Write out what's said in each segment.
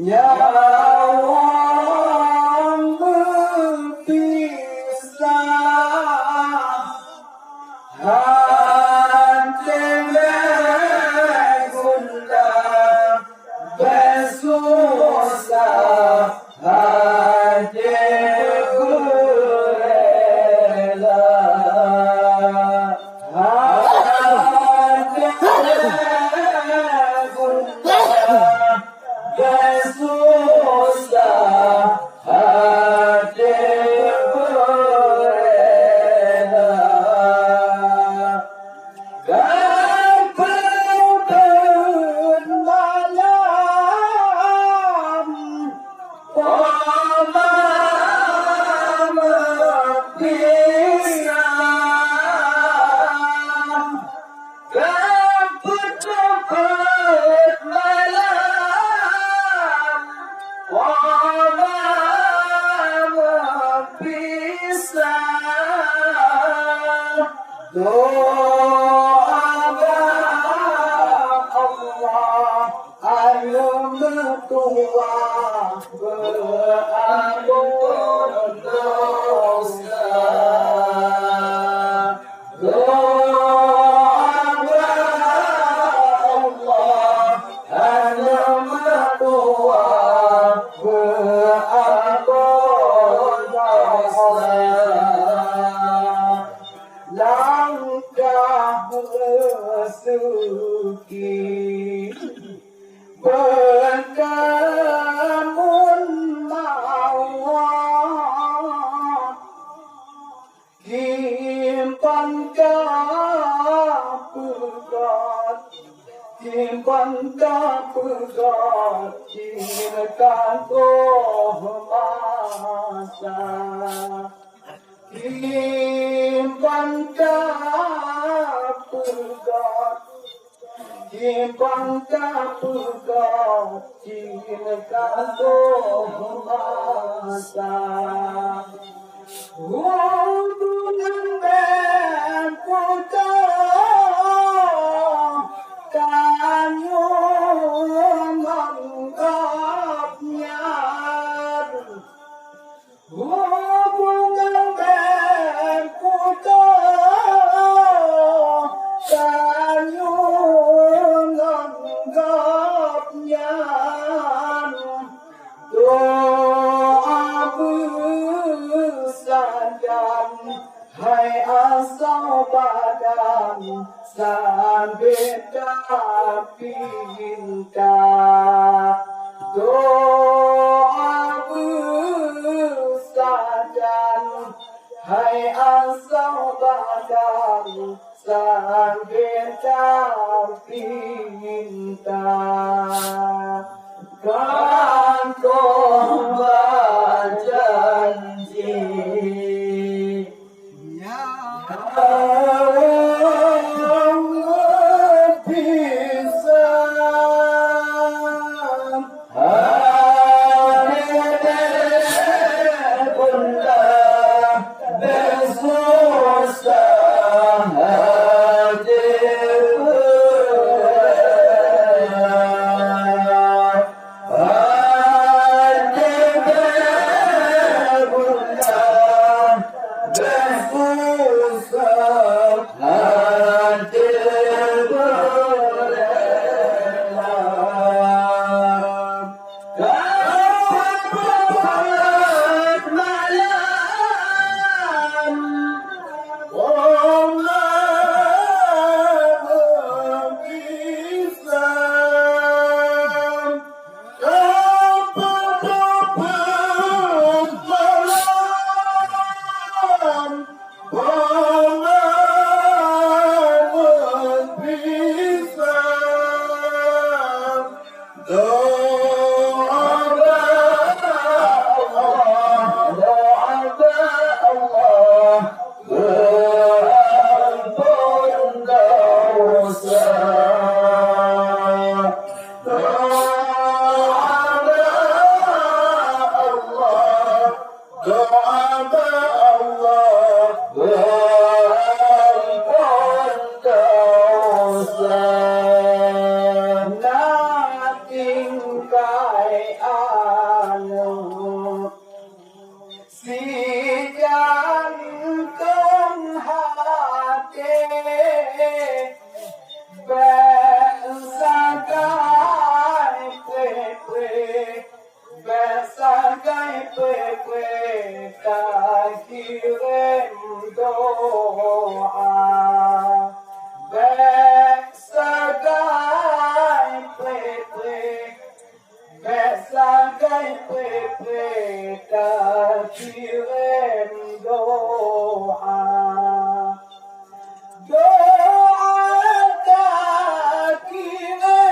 yang berpisah hatinya gundah bersusah hati rela hatinya gundah bersusah hati rela Gapun malam Pemam pisang Gapun malam Pemam pisang Tua berampun dosa doa Allah hanya tua berampun dosa langkah rezeki berkamun mawar kimpan kapegat cintakan toh masa kimpan kapegat Simpang kapukau cintakan toh masa hubungan berputar kanyu menganggapnya hubungan berputar kanyu menganggapnya doa bersandan hai asal badan sambil pinta doa bersandan hai asal badan sambil pinta kan kau berjanji yang berpisah hari bunda bersusah hati rela anu si jantung hati besagai tak kirim doa besagai tak kirim doa tak kirim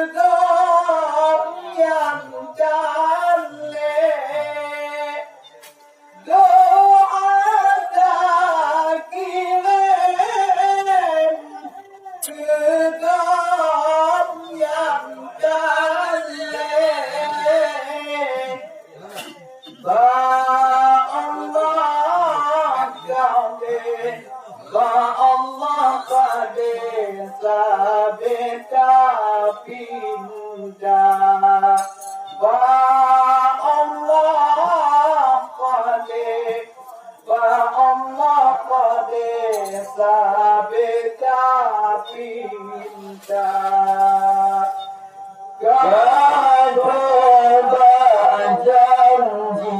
gedong yang cantik doa tak kirim gedong yang cantik ba Allah qadir sabita pindah ba Allah qadir sabita pindah kau berjanji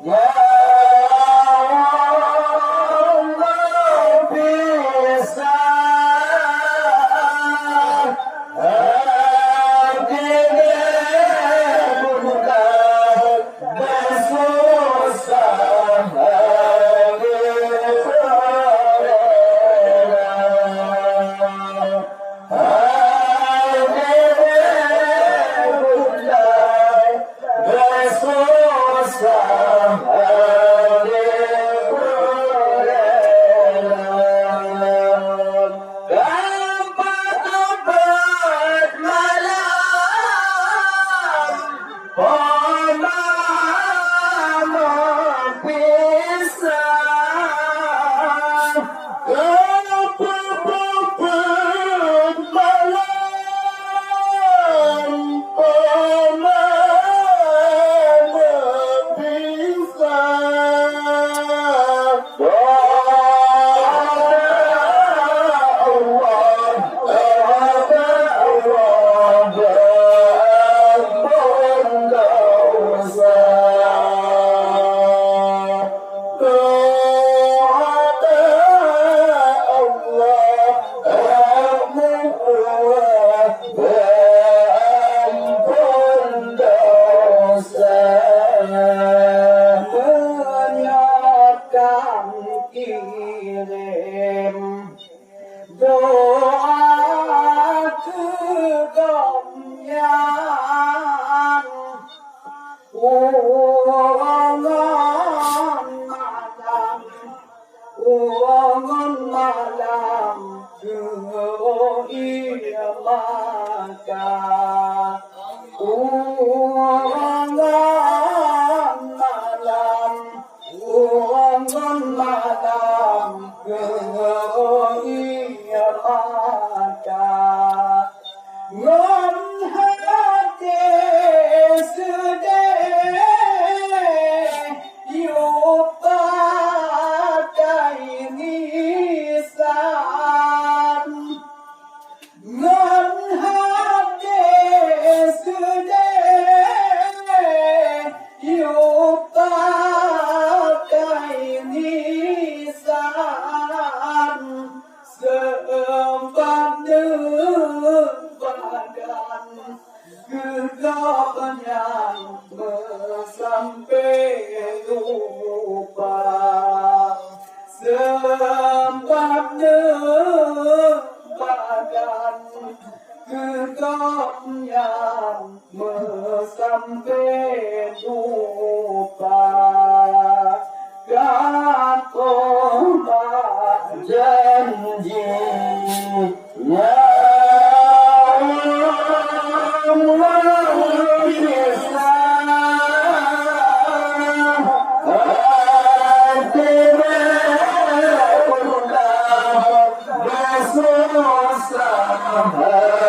ya kirim doa kegamyan uangan malam geroia maka uangan malam geroia maka ngon hati sedih yupa nisan ngon hati sedih yupa nisan seempat badan gegapnya sampai lupa seempat badan gegapnya sampai lupa kau janji ya Allah Allah,